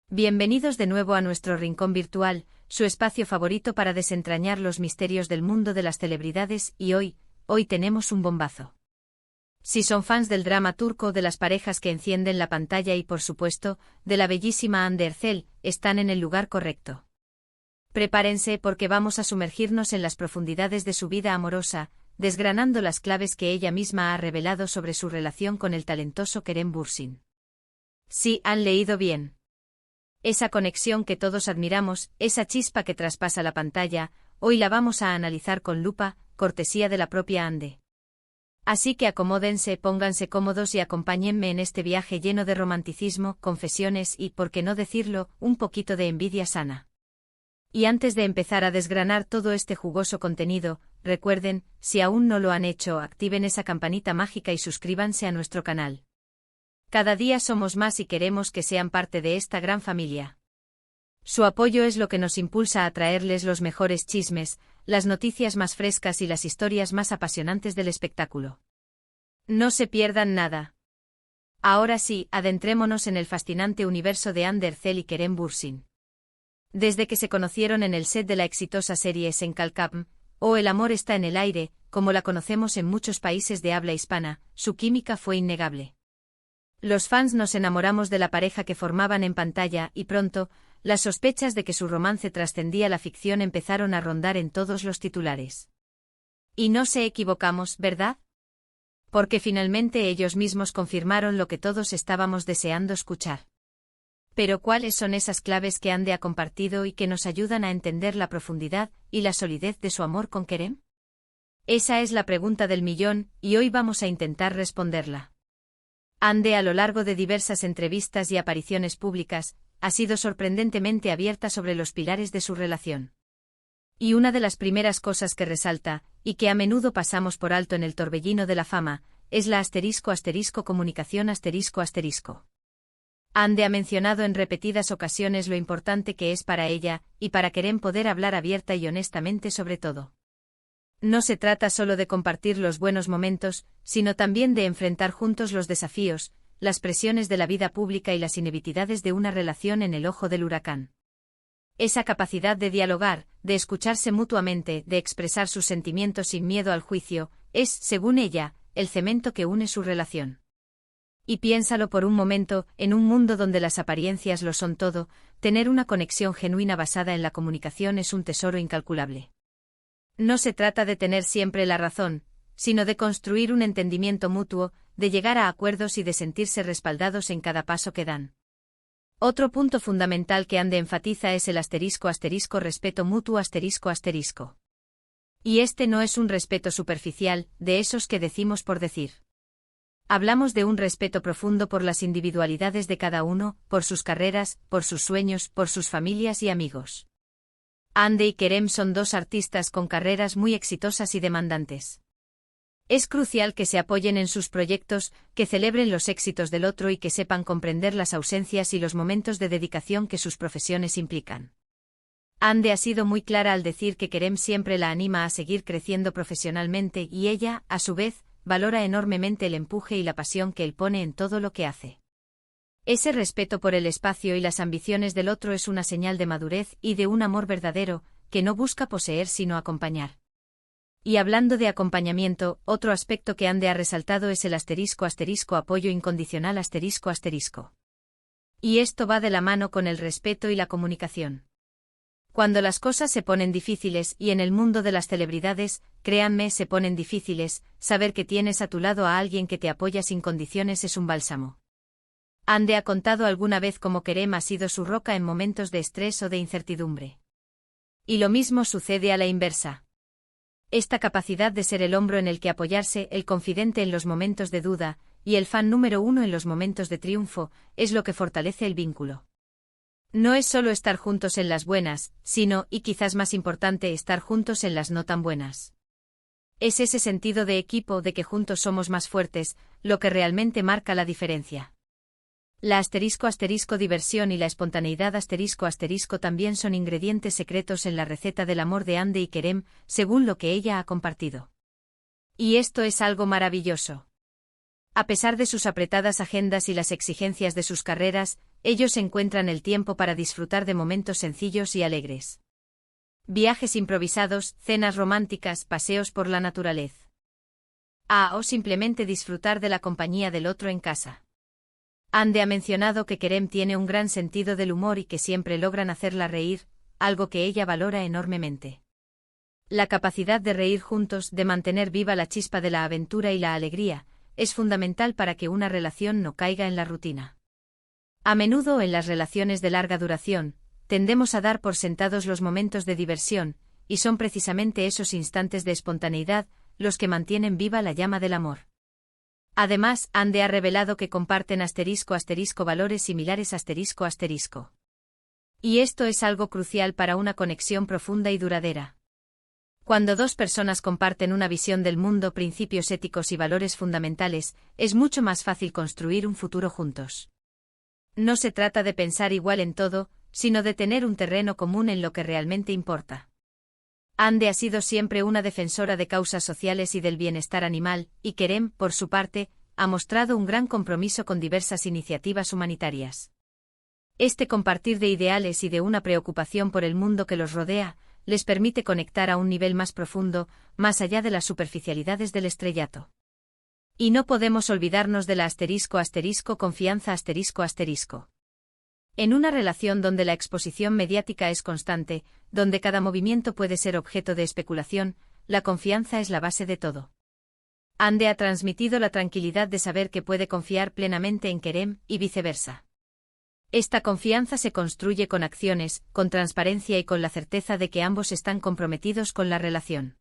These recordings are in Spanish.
Bienvenidos de nuevo a nuestro rincón virtual, su espacio favorito para desentrañar los misterios del mundo de las celebridades y hoy tenemos un bombazo. Si son fans del drama turco, de las parejas que encienden la pantalla y por supuesto, de la bellísima Hande Erçel, están en el lugar correcto. Prepárense porque vamos a sumergirnos en las profundidades de su vida amorosa, desgranando las claves que ella misma ha revelado sobre su relación con el talentoso Kerem Bürsin. Sí, han leído bien. Esa conexión que todos admiramos, esa chispa que traspasa la pantalla, hoy la vamos a analizar con lupa, cortesía de la propia Hande. Así que acomódense, pónganse cómodos y acompáñenme en este viaje lleno de romanticismo, confesiones y, por qué no decirlo, un poquito de envidia sana. Y antes de empezar a desgranar todo este jugoso contenido, recuerden, si aún no lo han hecho, activen esa campanita mágica y suscríbanse a nuestro canal. Cada día somos más y queremos que sean parte de esta gran familia. Su apoyo es lo que nos impulsa a traerles los mejores chismes, las noticias más frescas y las historias más apasionantes del espectáculo. No se pierdan nada. Ahora sí, adentrémonos en el fascinante universo de Hande Erçel y Kerem Bürsin. Desde que se conocieron en el set de la exitosa serie Sen Kalkam, o El amor está en el aire, como la conocemos en muchos países de habla hispana, su química fue innegable. Los fans nos enamoramos de la pareja que formaban en pantalla y pronto, las sospechas de que su romance trascendía la ficción empezaron a rondar en todos los titulares. Y no se equivocamos, ¿verdad? Porque finalmente ellos mismos confirmaron lo que todos estábamos deseando escuchar. Pero ¿cuáles son esas claves que Hande ha compartido y que nos ayudan a entender la profundidad y la solidez de su amor con Kerem? Esa es la pregunta del millón, y hoy vamos a intentar responderla. Hande, a lo largo de diversas entrevistas y apariciones públicas, ha sido sorprendentemente abierta sobre los pilares de su relación. Y una de las primeras cosas que resalta, y que a menudo pasamos por alto en el torbellino de la fama, es la **comunicación**. Hande ha mencionado en repetidas ocasiones lo importante que es para ella, y para Kerem, poder hablar abierta y honestamente sobre todo. No se trata solo de compartir los buenos momentos, sino también de enfrentar juntos los desafíos, las presiones de la vida pública y las inevitabilidades de una relación en el ojo del huracán. Esa capacidad de dialogar, de escucharse mutuamente, de expresar sus sentimientos sin miedo al juicio, es, según ella, el cemento que une su relación. Y piénsalo por un momento, en un mundo donde las apariencias lo son todo, tener una conexión genuina basada en la comunicación es un tesoro incalculable. No se trata de tener siempre la razón, sino de construir un entendimiento mutuo, de llegar a acuerdos y de sentirse respaldados en cada paso que dan. Otro punto fundamental que Hande enfatiza es el **respeto mutuo**. Y este no es un respeto superficial, de esos que decimos por decir. Hablamos de un respeto profundo por las individualidades de cada uno, por sus carreras, por sus sueños, por sus familias y amigos. Hande y Kerem son dos artistas con carreras muy exitosas y demandantes. Es crucial que se apoyen en sus proyectos, que celebren los éxitos del otro y que sepan comprender las ausencias y los momentos de dedicación que sus profesiones implican. Hande ha sido muy clara al decir que Kerem siempre la anima a seguir creciendo profesionalmente y ella, a su vez, valora enormemente el empuje y la pasión que él pone en todo lo que hace. Ese respeto por el espacio y las ambiciones del otro es una señal de madurez y de un amor verdadero, que no busca poseer sino acompañar. Y hablando de acompañamiento, otro aspecto que Hande ha resaltado es el **apoyo incondicional**. Y esto va de la mano con el respeto y la comunicación. Cuando las cosas se ponen difíciles, y en el mundo de las celebridades, créanme, se ponen difíciles, saber que tienes a tu lado a alguien que te apoya sin condiciones es un bálsamo. Hande ha contado alguna vez cómo Kerem ha sido su roca en momentos de estrés o de incertidumbre. Y lo mismo sucede a la inversa. Esta capacidad de ser el hombro en el que apoyarse, el confidente en los momentos de duda, y el fan número uno en los momentos de triunfo, es lo que fortalece el vínculo. No es solo estar juntos en las buenas, sino, y quizás más importante, estar juntos en las no tan buenas. Es ese sentido de equipo, de que juntos somos más fuertes, lo que realmente marca la diferencia. La **diversión y la espontaneidad ** también son ingredientes secretos en la receta del amor de Hande y Kerem, según lo que ella ha compartido. Y esto es algo maravilloso. A pesar de sus apretadas agendas y las exigencias de sus carreras, Ellos encuentran el tiempo para disfrutar de momentos sencillos y alegres. Viajes improvisados, cenas románticas, paseos por la naturaleza. O simplemente disfrutar de la compañía del otro en casa. Ande ha mencionado que Kerem tiene un gran sentido del humor y que siempre logran hacerla reír, algo que ella valora enormemente. La capacidad de reír juntos, de mantener viva la chispa de la aventura y la alegría, es fundamental para que una relación no caiga en la rutina. A menudo en las relaciones de larga duración, tendemos a dar por sentados los momentos de diversión, y son precisamente esos instantes de espontaneidad los que mantienen viva la llama del amor. Además, Ande ha revelado que comparten *** valores similares ***. Y esto es algo crucial para una conexión profunda y duradera. Cuando dos personas comparten una visión del mundo, principios éticos y valores fundamentales, es mucho más fácil construir un futuro juntos. No se trata de pensar igual en todo, sino de tener un terreno común en lo que realmente importa. Ande ha sido siempre una defensora de causas sociales y del bienestar animal, y Kerem, por su parte, ha mostrado un gran compromiso con diversas iniciativas humanitarias. Este compartir de ideales y de una preocupación por el mundo que los rodea, les permite conectar a un nivel más profundo, más allá de las superficialidades del estrellato. Y no podemos olvidarnos de la ***confianza ***. En una relación donde la exposición mediática es constante, donde cada movimiento puede ser objeto de especulación, la confianza es la base de todo. Ande ha transmitido la tranquilidad de saber que puede confiar plenamente en Kerem, y viceversa. Esta confianza se construye con acciones, con transparencia y con la certeza de que ambos están comprometidos con la relación.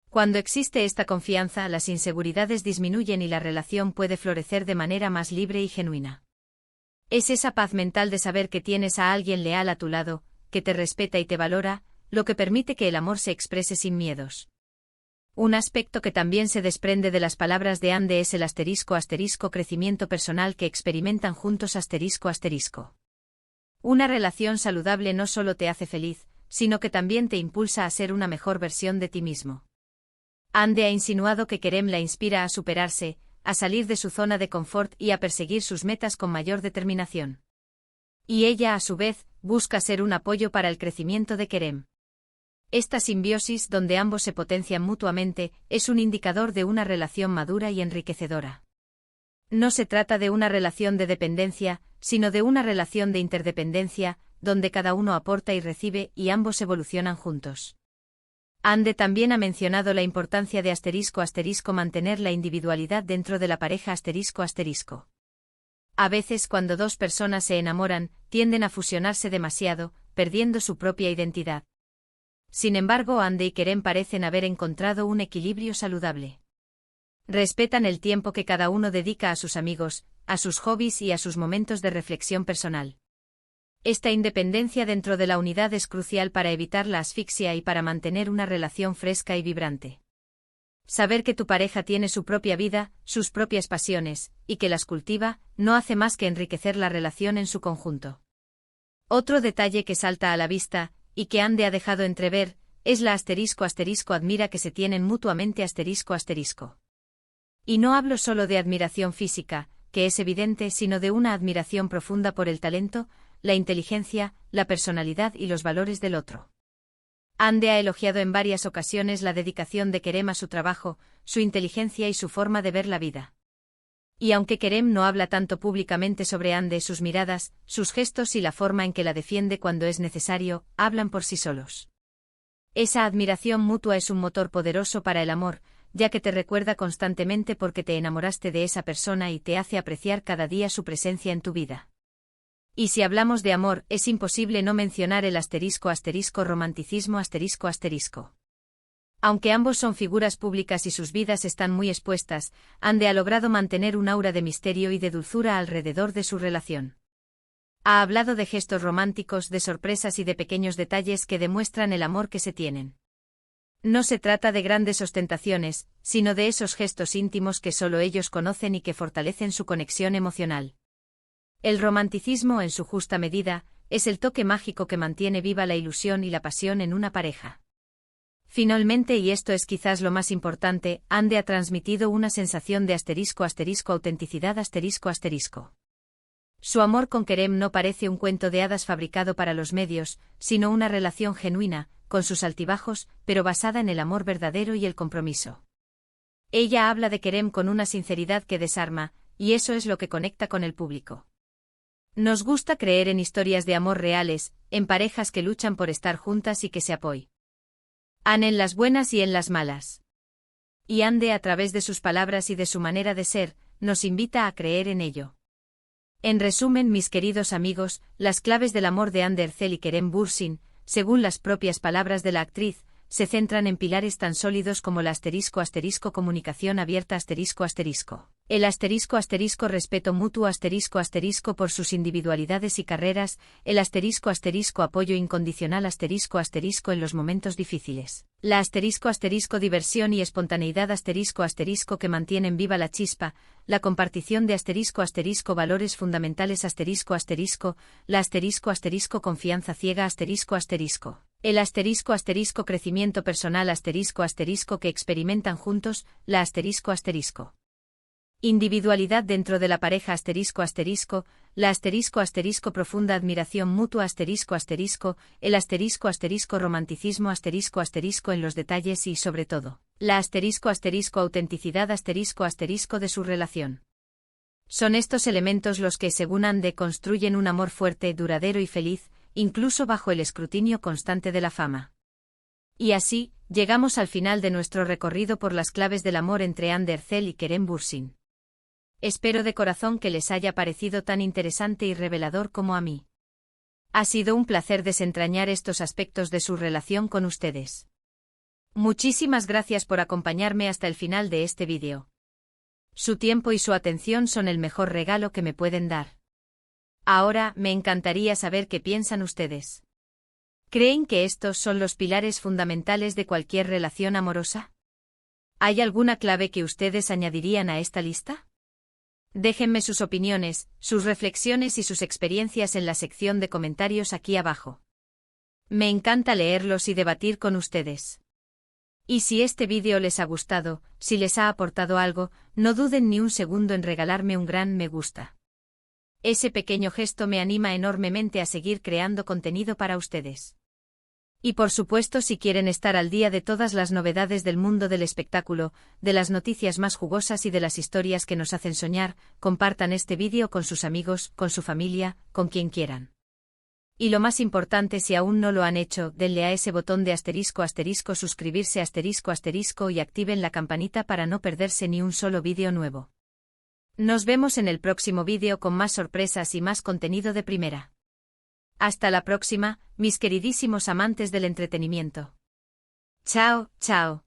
Cuando existe esta confianza, las inseguridades disminuyen y la relación puede florecer de manera más libre y genuina. Es esa paz mental de saber que tienes a alguien leal a tu lado, que te respeta y te valora, lo que permite que el amor se exprese sin miedos. Un aspecto que también se desprende de las palabras de Ande es el *** crecimiento personal que experimentan juntos ***. Una relación saludable no solo te hace feliz, sino que también te impulsa a ser una mejor versión de ti mismo. Ande ha insinuado que Kerem la inspira a superarse, a salir de su zona de confort y a perseguir sus metas con mayor determinación. Y ella, a su vez, busca ser un apoyo para el crecimiento de Kerem. Esta simbiosis, donde ambos se potencian mutuamente, es un indicador de una relación madura y enriquecedora. No se trata de una relación de dependencia, sino de una relación de interdependencia, donde cada uno aporta y recibe y ambos evolucionan juntos. Ande también ha mencionado la importancia de *** mantener la individualidad dentro de la pareja ***. A veces cuando dos personas se enamoran, tienden a fusionarse demasiado, perdiendo su propia identidad. Sin embargo, Ande y Kerem parecen haber encontrado un equilibrio saludable. Respetan el tiempo que cada uno dedica a sus amigos, a sus hobbies y a sus momentos de reflexión personal. Esta independencia dentro de la unidad es crucial para evitar la asfixia y para mantener una relación fresca y vibrante. Saber que tu pareja tiene su propia vida, sus propias pasiones, y que las cultiva, no hace más que enriquecer la relación en su conjunto. Otro detalle que salta a la vista, y que Ande ha dejado entrever, es la *** admira que se tienen mutuamente ***. Y no hablo solo de admiración física, que es evidente, sino de una admiración profunda por el talento, la inteligencia, la personalidad y los valores del otro. Ande ha elogiado en varias ocasiones la dedicación de Kerem a su trabajo, su inteligencia y su forma de ver la vida. Y aunque Kerem no habla tanto públicamente sobre Ande, sus miradas, sus gestos y la forma en que la defiende cuando es necesario, hablan por sí solos. Esa admiración mutua es un motor poderoso para el amor, ya que te recuerda constantemente por qué te enamoraste de esa persona y te hace apreciar cada día su presencia en tu vida. Y si hablamos de amor, es imposible no mencionar el *** romanticismo ***. Aunque ambos son figuras públicas y sus vidas están muy expuestas, Ande ha logrado mantener un aura de misterio y de dulzura alrededor de su relación. Ha hablado de gestos románticos, de sorpresas y de pequeños detalles que demuestran el amor que se tienen. No se trata de grandes ostentaciones, sino de esos gestos íntimos que solo ellos conocen y que fortalecen su conexión emocional. El romanticismo, en su justa medida, es el toque mágico que mantiene viva la ilusión y la pasión en una pareja. Finalmente, y esto es quizás lo más importante, Ande ha transmitido una sensación de *** autenticidad ***. Su amor con Kerem no parece un cuento de hadas fabricado para los medios, sino una relación genuina, con sus altibajos, pero basada en el amor verdadero y el compromiso. Ella habla de Kerem con una sinceridad que desarma, y eso es lo que conecta con el público. Nos gusta creer en historias de amor reales, en parejas que luchan por estar juntas y que se apoyan en las buenas y en las malas. Y Ande, a través de sus palabras y de su manera de ser, nos invita a creer en ello. En resumen, mis queridos amigos, las claves del amor de Hande Erçel y Kerem Bürsin, según las propias palabras de la actriz, se centran en pilares tan sólidos como la *** comunicación abierta ***, el *** respeto mutuo *** por sus individualidades y carreras, el *** apoyo incondicional *** en los momentos difíciles, la *** diversión y espontaneidad *** que mantienen viva la chispa, la compartición de *** valores fundamentales la *** confianza ciega el *** crecimiento personal que experimentan juntos, la *** individualidad dentro de la pareja la profunda admiración mutua el romanticismo en los detalles y sobre todo, la autenticidad de su relación. Son estos elementos los que, según Hande, construyen un amor fuerte, duradero y feliz, incluso bajo el escrutinio constante de la fama. Y así, llegamos al final de nuestro recorrido por las claves del amor entre Hande Erçel y Kerem Bürsin. Espero de corazón que les haya parecido tan interesante y revelador como a mí. Ha sido un placer desentrañar estos aspectos de su relación con ustedes. Muchísimas gracias por acompañarme hasta el final de este vídeo. Su tiempo y su atención son el mejor regalo que me pueden dar. Ahora, me encantaría saber qué piensan ustedes. ¿Creen que estos son los pilares fundamentales de cualquier relación amorosa? ¿Hay alguna clave que ustedes añadirían a esta lista? Déjenme sus opiniones, sus reflexiones y sus experiencias en la sección de comentarios aquí abajo. Me encanta leerlos y debatir con ustedes. Y si este vídeo les ha gustado, si les ha aportado algo, no duden ni un segundo en regalarme un gran me gusta. Ese pequeño gesto me anima enormemente a seguir creando contenido para ustedes. Y por supuesto, si quieren estar al día de todas las novedades del mundo del espectáculo, de las noticias más jugosas y de las historias que nos hacen soñar, compartan este vídeo con sus amigos, con su familia, con quien quieran. Y lo más importante, si aún no lo han hecho, denle a ese botón de *** suscribirse *** y activen la campanita para no perderse ni un solo vídeo nuevo. Nos vemos en el próximo vídeo con más sorpresas y más contenido de primera. Hasta la próxima, mis queridísimos amantes del entretenimiento. Chao, chao.